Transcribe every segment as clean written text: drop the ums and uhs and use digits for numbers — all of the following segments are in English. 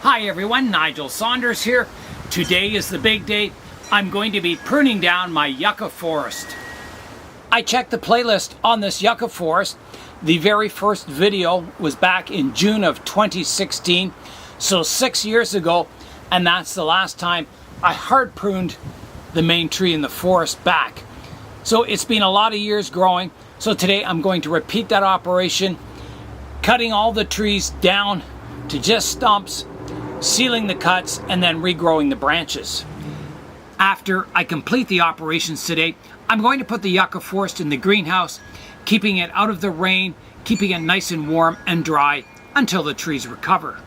Hi everyone, Nigel Saunders here. Today is the big day. I'm going to be pruning down my yucca forest. I checked the playlist on this yucca forest. The very first video was back in June of 2016, so 6 years ago, and that's the last time I hard pruned the main tree in the forest back. So it's been a lot of years growing, so today I'm going to repeat that operation, cutting all the trees down to just stumps, sealing the cuts, and then regrowing the branches. After I complete the operations today, I'm going to put the yucca forest in the greenhouse, keeping it out of the rain, keeping it nice and warm and dry until the trees recover.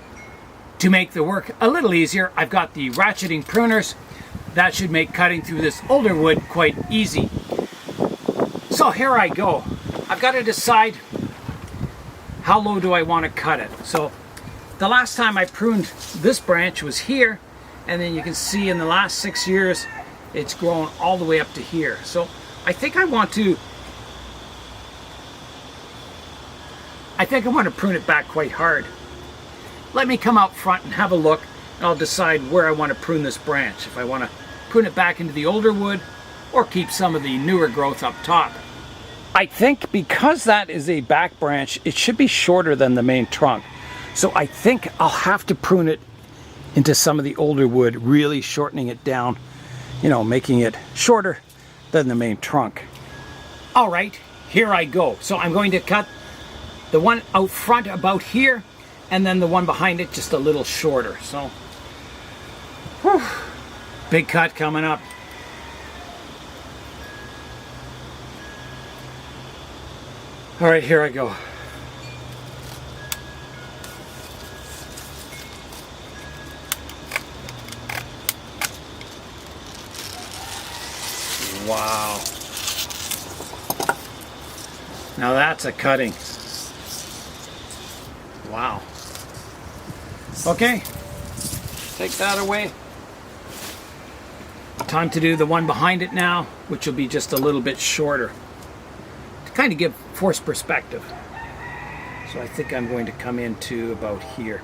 To make the work a little easier, I've got the ratcheting pruners. That should make cutting through this older wood quite easy. So here I go. I've got to decide how low do I want to cut it. So the last time I pruned this branch was here, and then you can see in the last 6 years it's grown all the way up to here. So I think I want to prune it back quite hard. Let me come out front and have a look, and I'll decide where I want to prune this branch. If I want to prune it back into the older wood or keep some of the newer growth up top. I think because that is a back branch, it should be shorter than the main trunk. So I think I'll have to prune it into some of the older wood, really shortening it down, you know, making it shorter than the main trunk. All right, here I go. So I'm going to cut the one out front about here, and then the one behind it just a little shorter. So, whew, big cut coming up. All right, here I go. Wow. Now that's a cutting. Wow. Okay, take that away. Time to do the one behind it now, which will be just a little bit shorter, to kind of give force perspective. So I think I'm going to come into about here.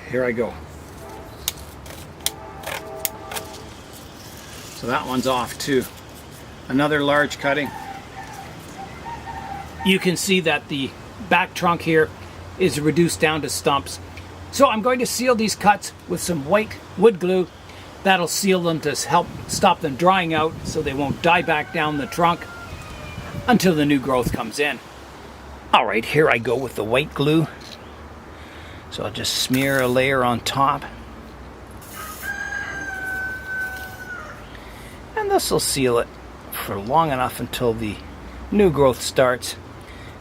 Here I go. So that one's off too. Another large cutting. You can see that the back trunk here is reduced down to stumps. So I'm going to seal these cuts with some white wood glue. That'll seal them to help stop them drying out so they won't die back down the trunk until the new growth comes in. All right, here I go with the white glue. So I'll just smear a layer on top. And this will seal it for long enough until the new growth starts.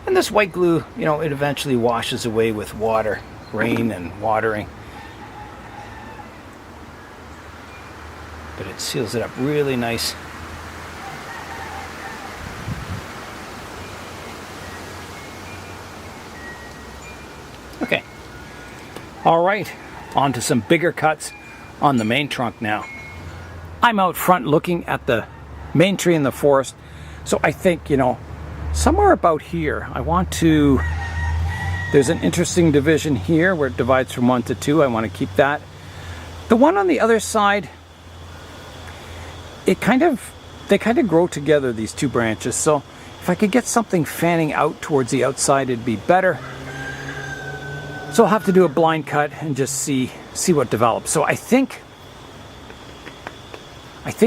And this white glue, you know, it eventually washes away with water, rain and watering. But it seals it up really nice. Okay. All right, on to some bigger cuts on the main trunk now. I'm out front looking at the main tree in the forest, so I think, you know, somewhere about here, I want to, there's an interesting division here where it divides from 1 to 2. I want to keep that. The one on the other side, they kind of grow together, these two branches, so if I could get something fanning out towards the outside, it'd be better. So I'll have to do a blind cut and just see what develops. So I think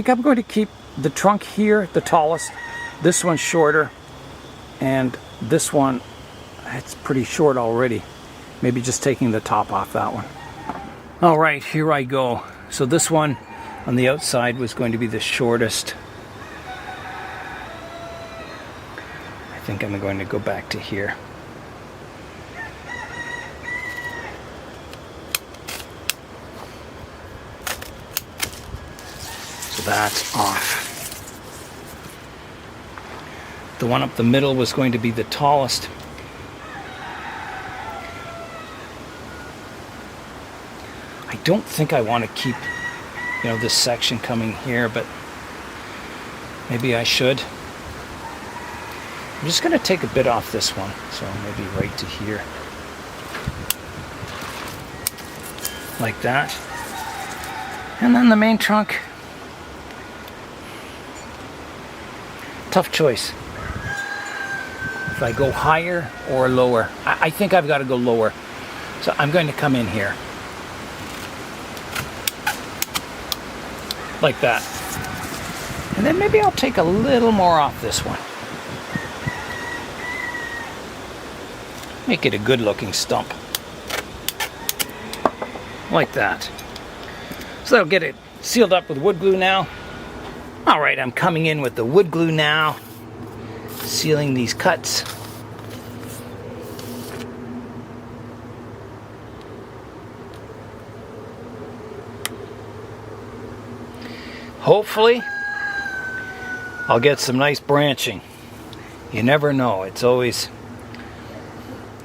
I'm going to keep the trunk here, the tallest, this one shorter, and this one, it's pretty short already. Maybe just taking the top off that one. All right, here I go. So this one on the outside was going to be the shortest. I think I'm going to go back to here. That's off. The one up the middle was going to be the tallest. I don't think I want to keep, you know, this section coming here, but maybe I should. I'm just going to take a bit off this one, so maybe right to here. like that. And then the main trunk. Tough choice. If I go higher or lower. I think I've got to go lower. So I'm going to come in here. Like that. And then maybe I'll take a little more off this one. Make it a good looking stump. Like that. So that'll get it sealed up with wood glue now. Alright, I'm coming in with the wood glue now. Sealing these cuts. Hopefully, I'll get some nice branching. You never know. It's always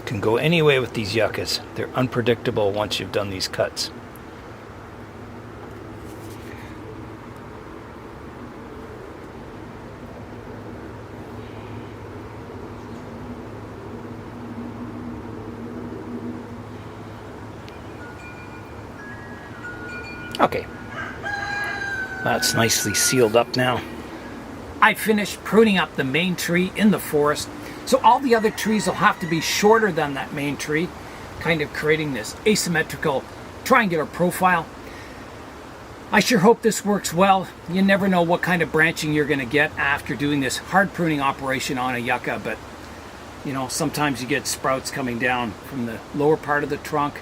can go any way with these yuccas. They're unpredictable once you've done these cuts. Okay. That's nicely sealed up now. I finished pruning up the main tree in the forest, so all the other trees will have to be shorter than that main tree, kind of creating this asymmetrical triangular profile. I sure hope this works well. You never know what kind of branching you're going to get after doing this hard pruning operation on a yucca, but you know, sometimes you get sprouts coming down from the lower part of the trunk.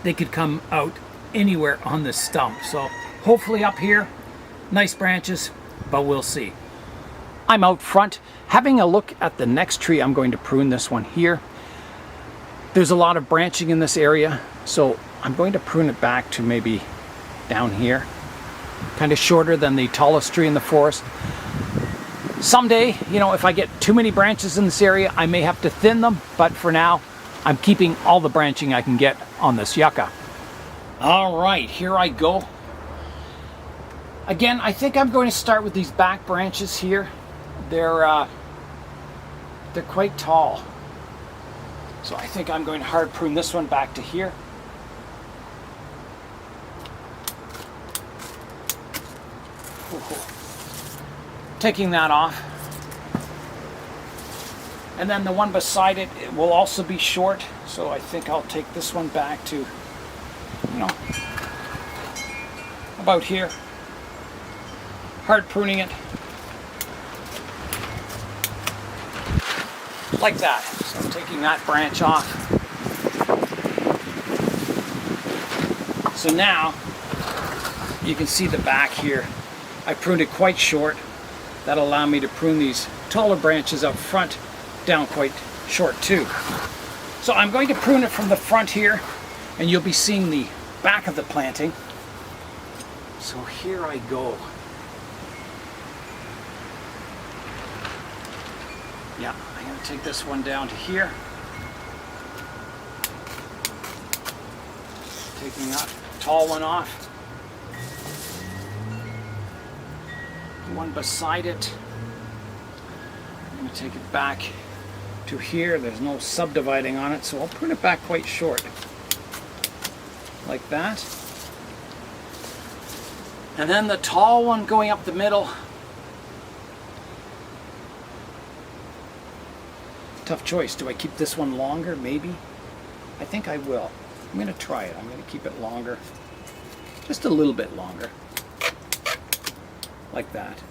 They could come out anywhere on the stump, so hopefully up here, nice branches, but we'll see. I'm out front having a look at the next tree. I'm going to prune this one here. There's a lot of branching in this area, so I'm going to prune it back to maybe down here. Kind of shorter than the tallest tree in the forest. Someday, you know, if I get too many branches in this area, I may have to thin them, but for now, I'm keeping all the branching I can get on this yucca. All right, here I go. Again, I think I'm going to start with these back branches here. They're quite tall. So I think I'm going to hard prune this one back to here. Taking that off. And then the one beside it, it will also be short. So I think I'll take this one back to, you know, about here. Hard pruning it like that. So I'm taking that branch off. So now you can see the back here. I pruned it quite short. That'll allow me to prune these taller branches up front down quite short too. So I'm going to prune it from the front here, and you'll be seeing the back of the planting. So here I go. Yeah, I'm going to take this one down to here. Taking that tall one off. The one beside it. I'm going to take it back to here. There's no subdividing on it, so I'll prune it back quite short. Like that. And then the tall one going up the middle. Tough choice. Do I keep this one longer? Maybe. I think I will. I'm going to try it. I'm going to keep it longer. Just a little bit longer. Like that.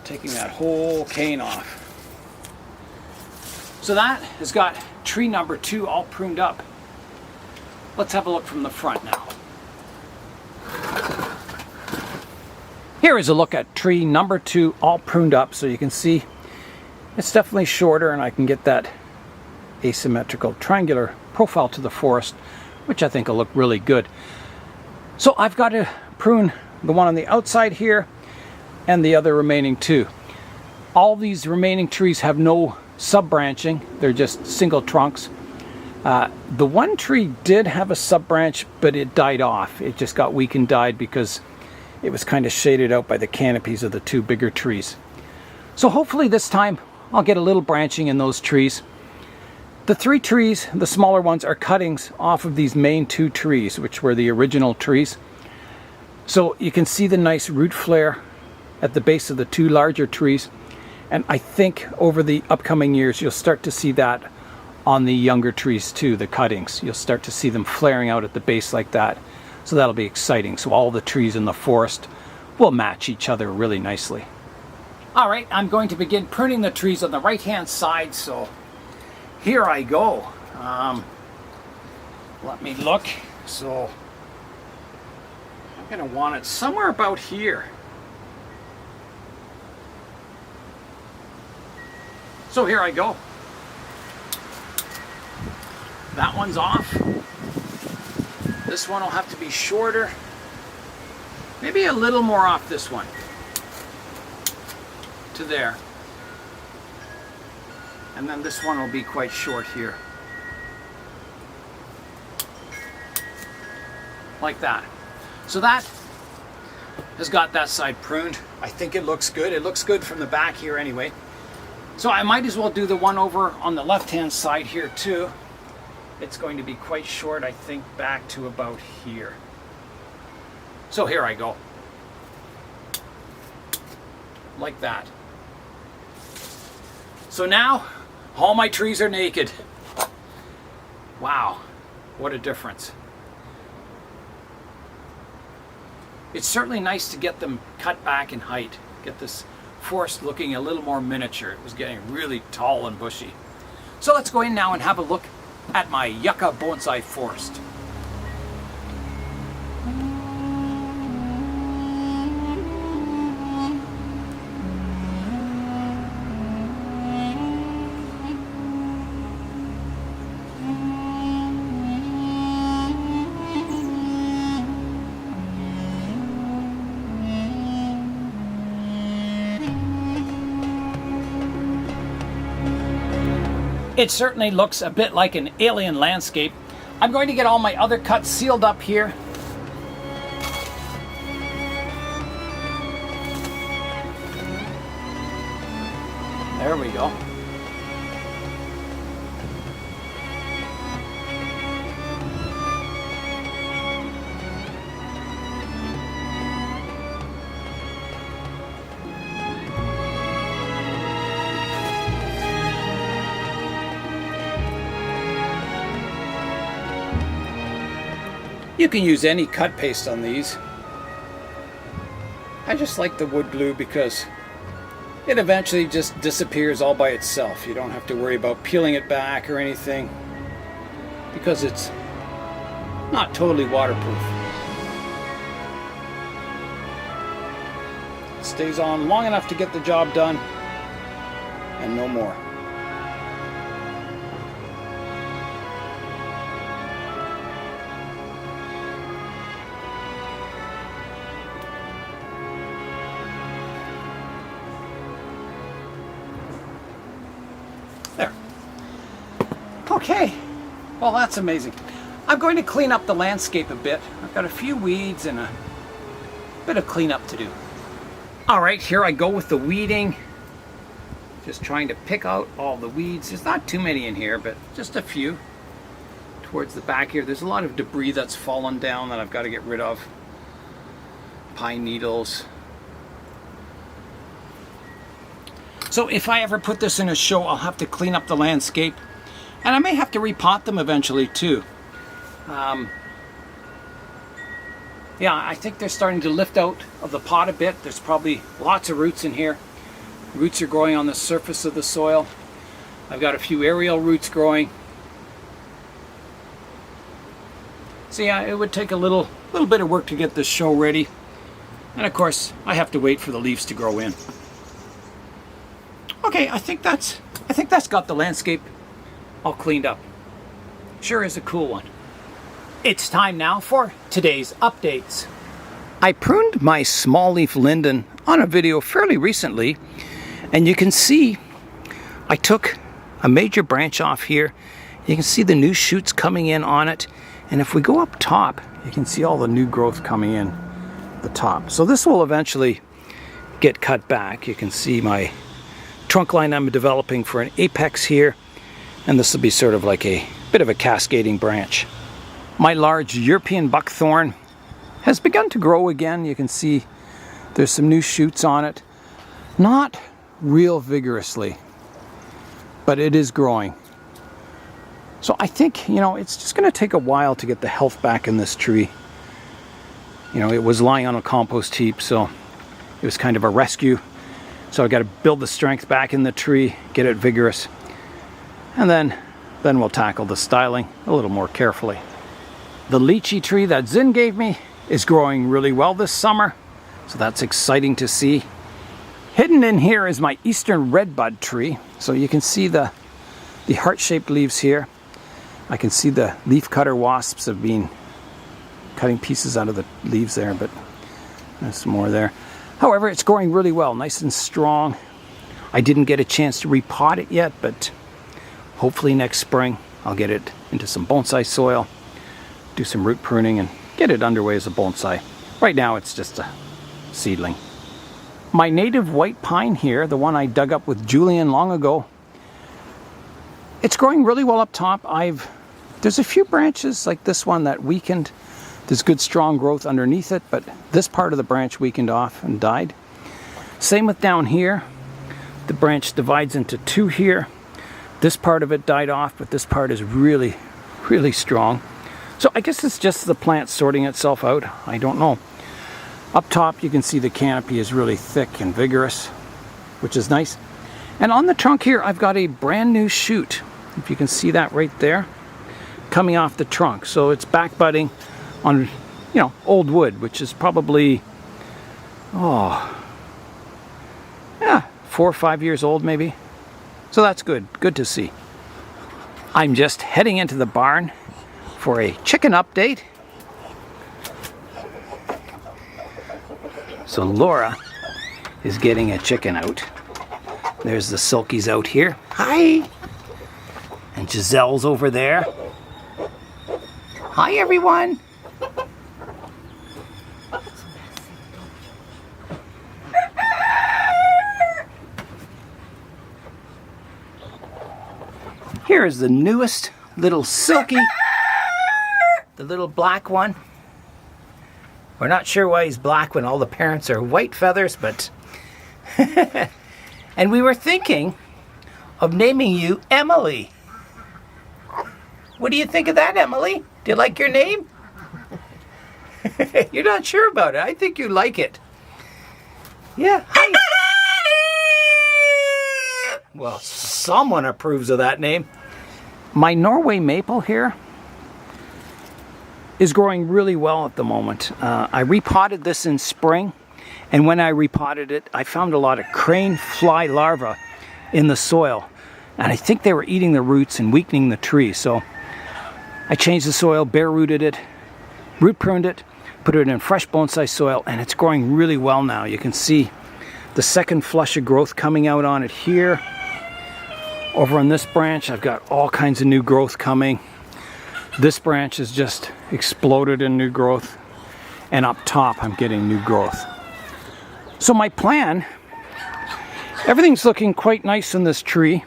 Taking that whole cane off. So that has got tree number 2 all pruned up. Let's have a look from the front now. Here is a look at tree number 2 all pruned up, so you can see it's definitely shorter, and I can get that asymmetrical triangular profile to the forest, which I think will look really good. So I've got to prune the one on the outside here and the other remaining 2. All these remaining trees have no sub-branching. They're just single trunks. The one tree did have a sub-branch, but it died off. It just got weak and died because it was kind of shaded out by the canopies of the 2 bigger trees. So hopefully this time I'll get a little branching in those trees. The 3 trees, the smaller ones, are cuttings off of these main 2 trees, which were the original trees. So you can see the nice root flare at the base of the 2 larger trees. And I think over the upcoming years, you'll start to see that on the younger trees too, the cuttings. You'll start to see them flaring out at the base like that. So that'll be exciting. So all the trees in the forest will match each other really nicely. All right, I'm going to begin pruning the trees on the right-hand side. So here I go. Let me look. So I'm going to want it somewhere about here. So here I go. That one's off. This one will have to be shorter. Maybe a little more off this one. To there. And then this one will be quite short here. Like that. So that has got that side pruned. I think it looks good. It looks good from the back here anyway. So I might as well do the one over on the left-hand side here too. It's going to be quite short, I think, back to about here. So here I go. Like that. So now, all my trees are naked. Wow, what a difference. It's certainly nice to get them cut back in height. Get this forest looking a little more miniature. It was getting really tall and bushy. So let's go in now and have a look at my Yucca bonsai forest. It certainly looks a bit like an alien landscape. I'm going to get all my other cuts sealed up here. There we go. You can use any cut paste on these. I just like the wood glue because it eventually just disappears all by itself. You don't have to worry about peeling it back or anything because it's not totally waterproof. It stays on long enough to get the job done and no more. There. Okay, well that's amazing. I'm going to clean up the landscape a bit. I've got a few weeds and a bit of cleanup to do. All right, here I go with the weeding. Just trying to pick out all the weeds. There's not too many in here, but just a few. Towards the back here, there's a lot of debris that's fallen down that I've got to get rid of. Pine needles. So if I ever put this in a show, I'll have to clean up the landscape. And I may have to repot them eventually too. Yeah, I think they're starting to lift out of the pot a bit. There's probably lots of roots in here. Roots are growing on the surface of the soil. I've got a few aerial roots growing. So yeah, it would take a little bit of work to get this show ready. And of course, I have to wait for the leaves to grow in. Okay, I think that's got the landscape all cleaned up. Sure is a cool one. It's time now for today's updates. I pruned my small leaf linden on a video fairly recently, and you can see I took a major branch off here. You can see the new shoots coming in on it, and if we go up top, you can see all the new growth coming in the top. So this will eventually get cut back. You can see my trunk line I'm developing for an apex here, And this will be sort of like a bit of a cascading branch. My large European buckthorn has begun to grow again. You can see there's some new shoots on it. Not real vigorously, but it is growing. So I think, you know, it's just going to take a while to get the health back in this tree. You know, it was lying on a compost heap, so it was kind of a rescue. So I got to build the strength back in the tree, get it vigorous, and then we'll tackle the styling a little more carefully. The lychee tree that Zin gave me is growing really well this summer, so that's exciting to see. Hidden in here is my eastern redbud tree, so you can see the heart-shaped leaves here. I can see the leaf cutter wasps have been cutting pieces out of the leaves there, but there's some more there. However, it's growing really well, nice and strong. I didn't get a chance to repot it yet, but hopefully next spring I'll get it into some bonsai soil, do some root pruning, and get it underway as a bonsai. Right now it's just a seedling. My native white pine here, the one I dug up with Julian long ago, it's growing really well up top. There's a few branches like this one that weakened. There's good strong growth underneath it, but this part of the branch weakened off and died. Same with down here. The branch divides into two here. This part of it died off, but this part is really, really strong. So I guess it's just the plant sorting itself out. I don't know. Up top you can see the canopy is really thick and vigorous, which is nice. And on the trunk here I've got a brand new shoot, if you can see that right there, coming off the trunk. So it's back budding on, you know, old wood, which is probably, 4 or 5 years old maybe. So that's good to see. I'm just heading into the barn for a chicken update. So Laura is getting a chicken out. There's the Silkies out here. Hi! And Giselle's over there. Hi everyone! Here is the newest little Silky, the little black one. We're not sure why he's black when all the parents are white feathers, but... And we were thinking of naming you Emily. What do you think of that, Emily? Do you like your name? You're not sure about it. I think you like it. Yeah. Hi. Well, someone approves of that name. My Norway maple here is growing really well at the moment. I repotted this in spring, and when I repotted it, I found a lot of crane fly larvae in the soil, and I think they were eating the roots and weakening the tree. So I changed the soil, bare rooted it, root pruned it, put it in fresh bonsai soil, and it's growing really well now. You can see the second flush of growth coming out on it here. Over on this branch, I've got all kinds of new growth coming. This branch has just exploded in new growth, and up top I'm getting new growth. So my plan, everything's looking quite nice in this tree.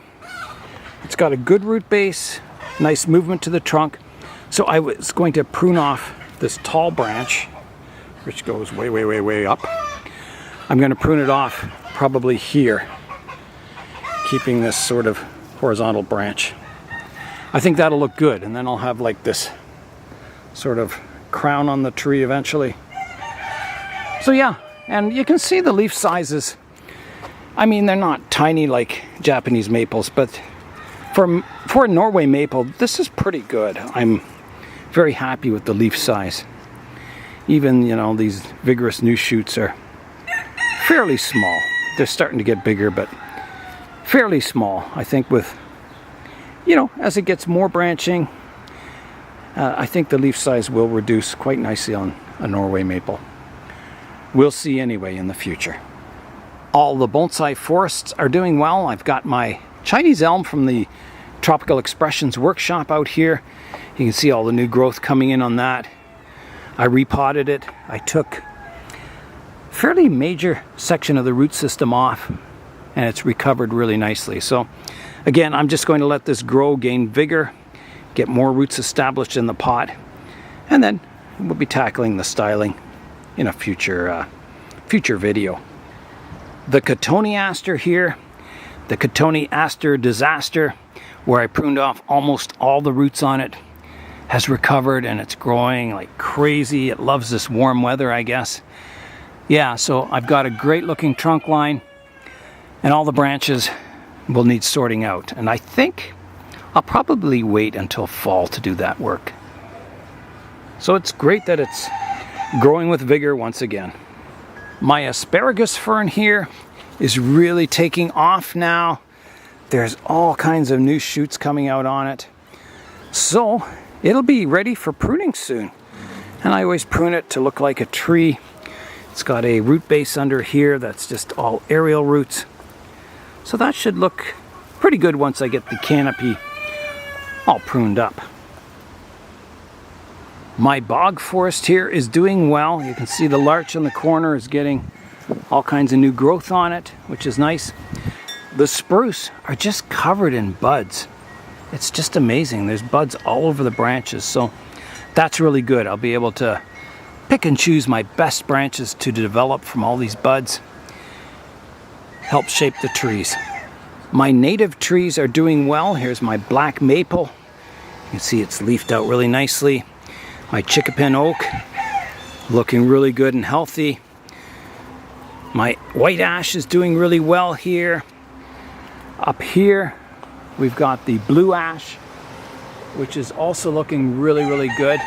It's got a good root base, nice movement to the trunk. So I was going to prune off this tall branch, which goes way, way, way, way up. I'm going to prune it off probably here, keeping this sort of horizontal branch. I think that'll look good, and then I'll have like this sort of crown on the tree eventually. So yeah, and you can see the leaf sizes. I mean, they're not tiny like Japanese maples, but for a Norway maple, this is pretty good. I'm very happy with the leaf size. Even, you know, these vigorous new shoots are fairly small. They're starting to get bigger, but fairly small. I think with, you know, as it gets more branching, I think the leaf size will reduce quite nicely on a Norway maple. We'll see anyway in the future. All the bonsai forests are doing well. I've got my Chinese elm from the Tropical Expressions workshop out here. You can see all the new growth coming in on that. I repotted it. I took a fairly major section of the root system off, and it's recovered really nicely. So Again, I'm just going to let this grow, gain vigor, get more roots established in the pot, and then we'll be tackling the styling in a future video. The Cotoneaster here, the Cotoneaster disaster, where I pruned off almost all the roots on it, has recovered and it's growing like crazy. It loves this warm weather, I guess. Yeah, so I've got a great looking trunk line, and all the branches will need sorting out. And I think I'll probably wait until fall to do that work. So it's great that it's growing with vigor once again. My asparagus fern here is really taking off now. There's all kinds of new shoots coming out on it. So it'll be ready for pruning soon. And I always prune it to look like a tree. It's got a root base under here that's just all aerial roots. So that should look pretty good once I get the canopy all pruned up. My bog forest here is doing well. You can see the larch in the corner is getting all kinds of new growth on it, which is nice. The spruce are just covered in buds. It's just amazing. There's buds all over the branches, so that's really good. I'll be able to pick and choose my best branches to develop from all these buds. Help shape the trees. My native trees are doing well. Here's my black maple. You can see it's leafed out really nicely. My chickapin oak, looking really good and healthy. My white ash is doing really well here. Up here, we've got the blue ash, which is also looking really, really good.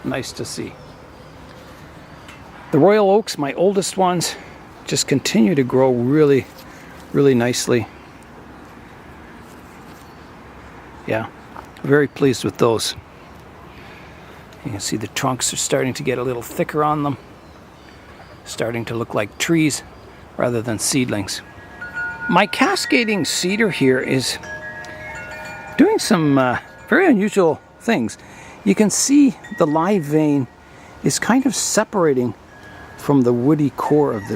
Nice to see. The royal oaks, my oldest ones, just continue to grow really, really nicely. Yeah, very pleased with those. You can see the trunks are starting to get a little thicker on them, starting to look like trees rather than seedlings. My cascading cedar here is doing some very unusual things. You can see the live vein is kind of separating from the woody core of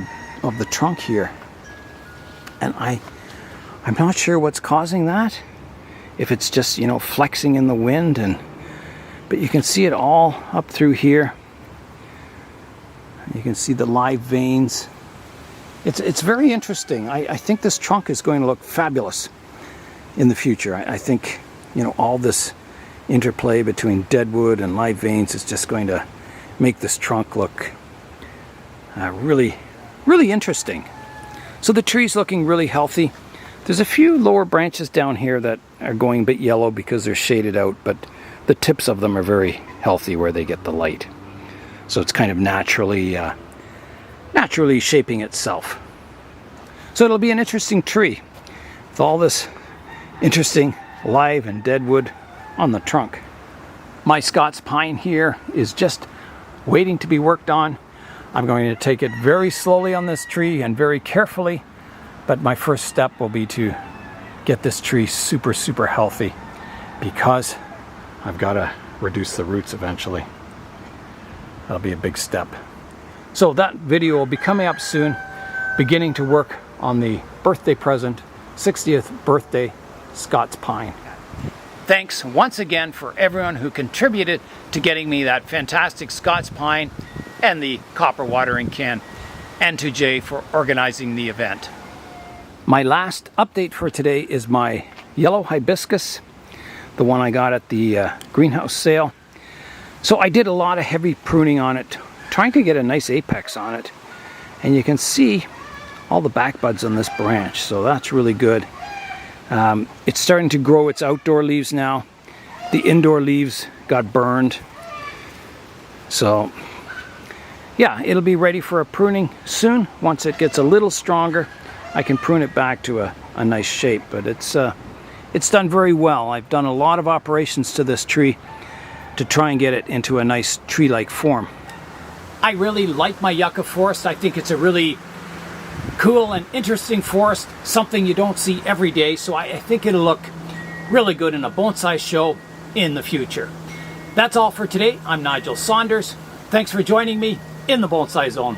the trunk here, and I'm not sure what's causing that. If it's just, you know, flexing in the wind, but you can see it all up through here. You can see the live veins. It's very interesting. I think this trunk is going to look fabulous in the future. I think, you know, all this interplay between deadwood and live veins is just going to make this trunk look really, really interesting. So the tree's looking really healthy. There's a few lower branches down here that are going a bit yellow because they're shaded out, but the tips of them are very healthy where they get the light. So it's kind of naturally shaping itself. So it'll be an interesting tree with all this interesting live and deadwood on the trunk. My Scots pine here is just waiting to be worked on. I'm going to take it very slowly on this tree and very carefully, but my first step will be to get this tree super, super healthy, because I've got to reduce the roots eventually. That'll be a big step. So that video will be coming up soon, beginning to work on the birthday present, 60th birthday Scots pine. Thanks once again for everyone who contributed to getting me that fantastic Scots pine and the copper watering can, and to Jay for organizing the event. My last update for today is my yellow hibiscus, the one I got at the greenhouse sale. So I did a lot of heavy pruning on it, trying to get a nice apex on it. And you can see all the back buds on this branch, so that's really good. It's starting to grow its outdoor leaves now. The indoor leaves got burned. So yeah, it'll be ready for a pruning soon. Once it gets a little stronger, I can prune it back to a nice shape, but it's done very well. I've done a lot of operations to this tree to try and get it into a nice tree-like form. I really like my yucca forest. I think it's a really cool and interesting forest, something you don't see every day, so I think it'll look really good in a bonsai show in the future. That's all for today. I'm Nigel Saunders. Thanks for joining me in the Bonsai Zone.